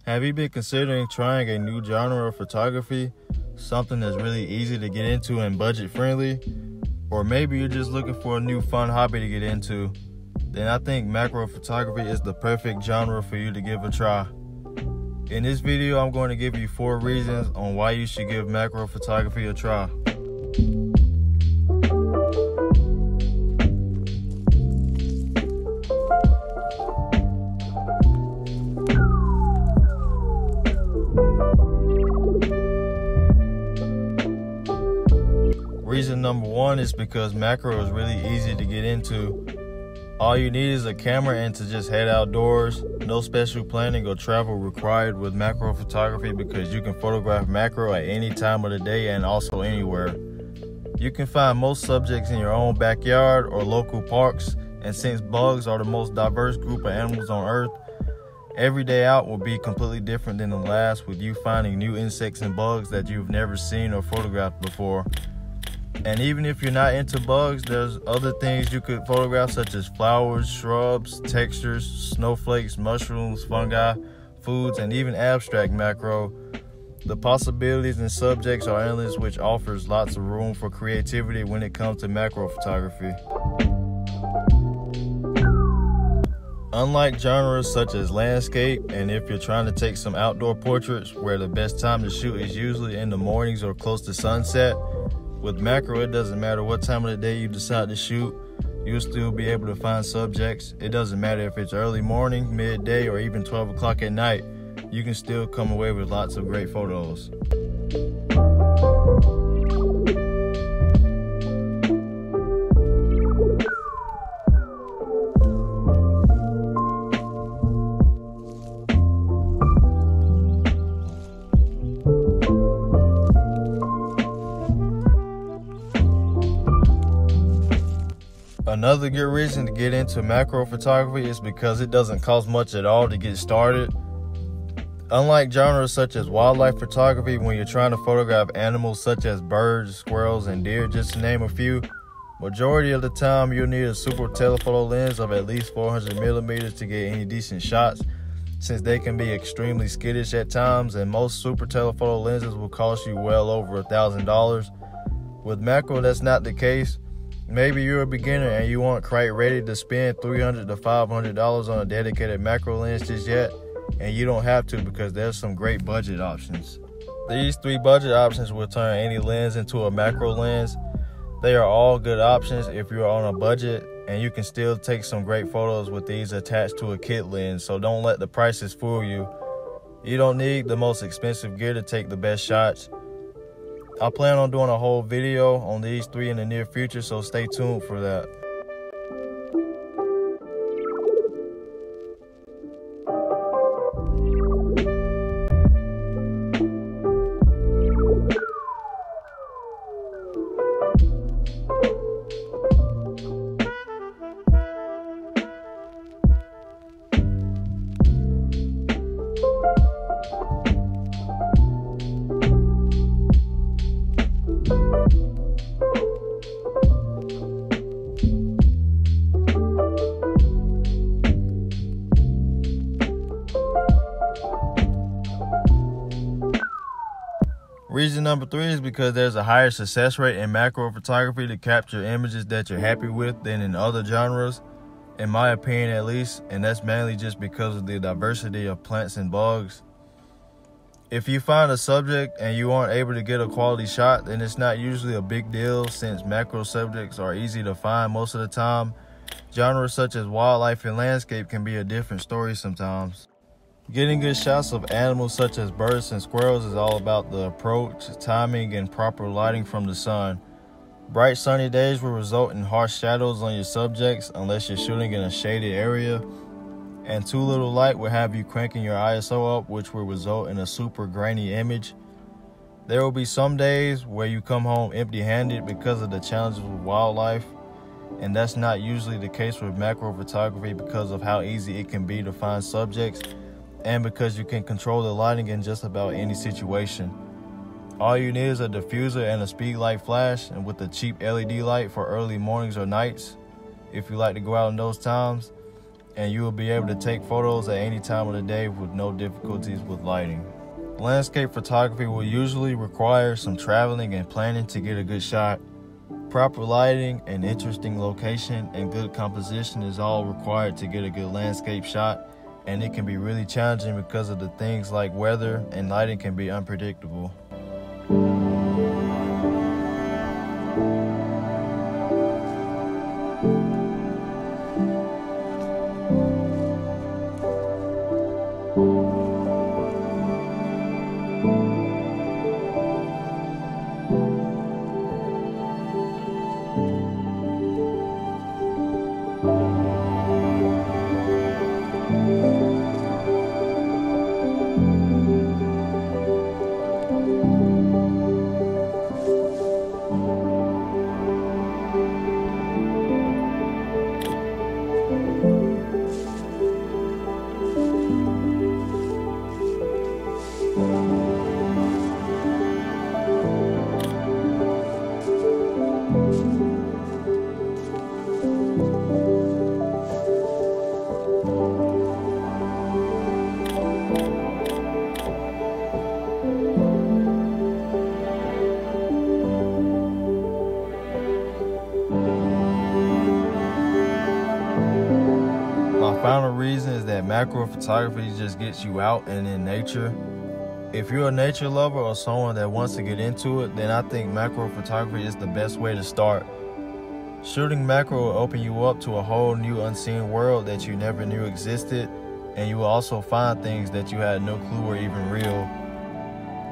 Have you been considering trying a new genre of photography? Something that's really easy to get into and budget friendly? Or maybe you're just looking for a new fun hobby to get into? Then I think macro photography is the perfect genre for you to give a try. In this video, I'm going to give you 4 reasons on why you should give macro photography a try. Reason number 1 is because macro is really easy to get into. All you need is a camera and to just head outdoors. No special planning or travel required with macro photography because you can photograph macro at any time of the day and also anywhere. You can find most subjects in your own backyard or local parks, and since bugs are the most diverse group of animals on Earth, every day out will be completely different than the last, with you finding new insects and bugs that you've never seen or photographed before. And even if you're not into bugs, there's other things you could photograph, such as flowers, shrubs, textures, snowflakes, mushrooms, fungi, foods, and even abstract macro. The possibilities and subjects are endless, which offers lots of room for creativity when it comes to macro photography. Unlike genres such as landscape, and if you're trying to take some outdoor portraits where the best time to shoot is usually in the mornings or close to sunset, with macro, it doesn't matter what time of the day you decide to shoot, you'll still be able to find subjects. It doesn't matter if it's early morning, midday, or even 12 o'clock at night. You can still come away with lots of great photos. Another good reason to get into macro photography is because it doesn't cost much at all to get started. Unlike genres such as wildlife photography, when you're trying to photograph animals such as birds, squirrels, and deer, just to name a few, majority of the time you'll need a super telephoto lens of at least 400 millimeters to get any decent shots, since they can be extremely skittish at times, and most super telephoto lenses will cost you well over $1,000. With macro, that's not the case. Maybe you're a beginner and you aren't quite ready to spend $300 to $500 on a dedicated macro lens just yet, and you don't have to because there's some great budget options. These 3 budget options will turn any lens into a macro lens. They are all good options if you're on a budget, and you can still take some great photos with these attached to a kit lens, so don't let the prices fool you. You don't need the most expensive gear to take the best shots. I plan on doing a whole video on these 3 in the near future, so stay tuned for that. Reason number 3 is because there's a higher success rate in macro photography to capture images that you're happy with than in other genres, in my opinion at least, and that's mainly just because of the diversity of plants and bugs. If you find a subject and you aren't able to get a quality shot, then it's not usually a big deal, since macro subjects are easy to find most of the time. Genres such as wildlife and landscape can be a different story sometimes. Getting good shots of animals such as birds and squirrels is all about the approach, timing, and proper lighting from the sun. Bright sunny days will result in harsh shadows on your subjects unless you're shooting in a shaded area, and too little light will have you cranking your ISO up, which will result in a super grainy image. There will be some days where you come home empty-handed because of the challenges with wildlife, and that's not usually the case with macro photography because of how easy it can be to find subjects, and because you can control the lighting in just about any situation. All you need is a diffuser and a speed light flash, and with a cheap LED light for early mornings or nights, if you like to go out in those times. and you will be able to take photos at any time of the day with no difficulties with lighting. Landscape photography will usually require some traveling and planning to get a good shot. Proper lighting, an interesting location, and good composition is all required to get a good landscape shot, and it can be really challenging because of the things like weather and lighting can be unpredictable. My final reason is that macro photography just gets you out and in nature. If you're a nature lover or someone that wants to get into it, then I think macro photography is the best way to start. Shooting macro will open you up to a whole new unseen world that you never knew existed, and you will also find things that you had no clue were even real.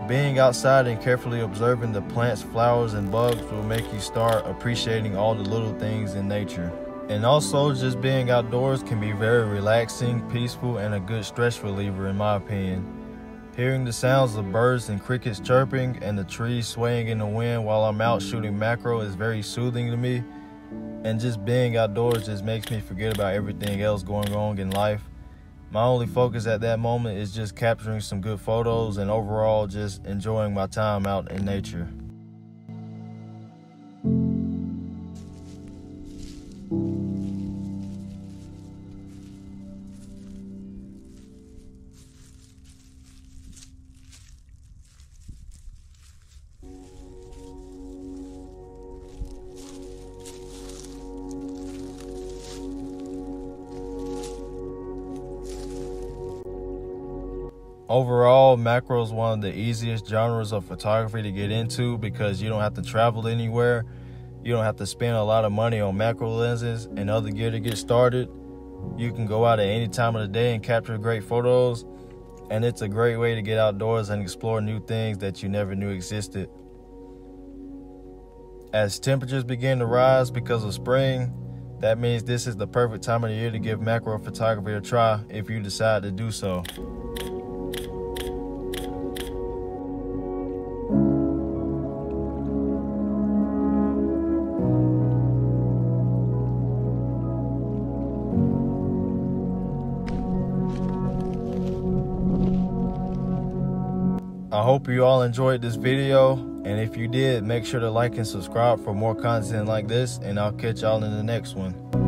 Being outside and carefully observing the plants, flowers, and bugs will make you start appreciating all the little things in nature. And also, just being outdoors can be very relaxing, peaceful, and a good stress reliever in my opinion. Hearing the sounds of birds and crickets chirping and the trees swaying in the wind while I'm out shooting macro is very soothing to me. And just being outdoors just makes me forget about everything else going on in life. My only focus at that moment is just capturing some good photos and overall just enjoying my time out in nature. Overall, macro is one of the easiest genres of photography to get into because you don't have to travel anywhere. You don't have to spend a lot of money on macro lenses and other gear to get started. You can go out at any time of the day and capture great photos, and it's a great way to get outdoors and explore new things that you never knew existed. As temperatures begin to rise because of spring, that means this is the perfect time of the year to give macro photography a try if you decide to do so. I hope you all enjoyed this video, and if you did, make sure to like and subscribe for more content like this, and I'll catch y'all in the next one.